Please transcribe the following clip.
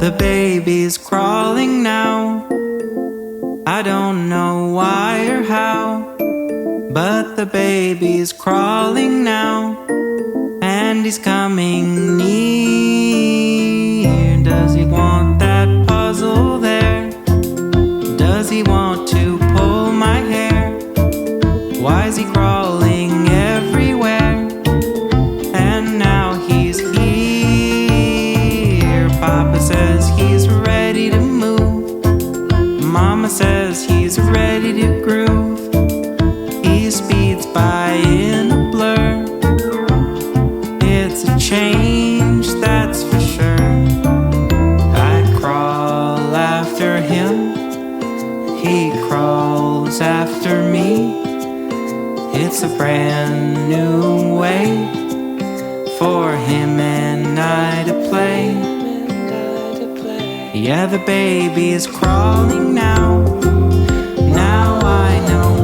The baby's crawling now. I don't know why or how, but the baby's crawling now, and he's coming near. Does he want that puzzle there? Does he want to pull my hair? Why is he crawling everywhere? And now he's here. Papa says he's ready to move. Mama says he's ready to groove. He speeds by in a blur. It's a change, that's for sure. I crawl after him, he crawls after me. It's a brand new way for him and I to play. Yeah, the baby is crawling now. Now I know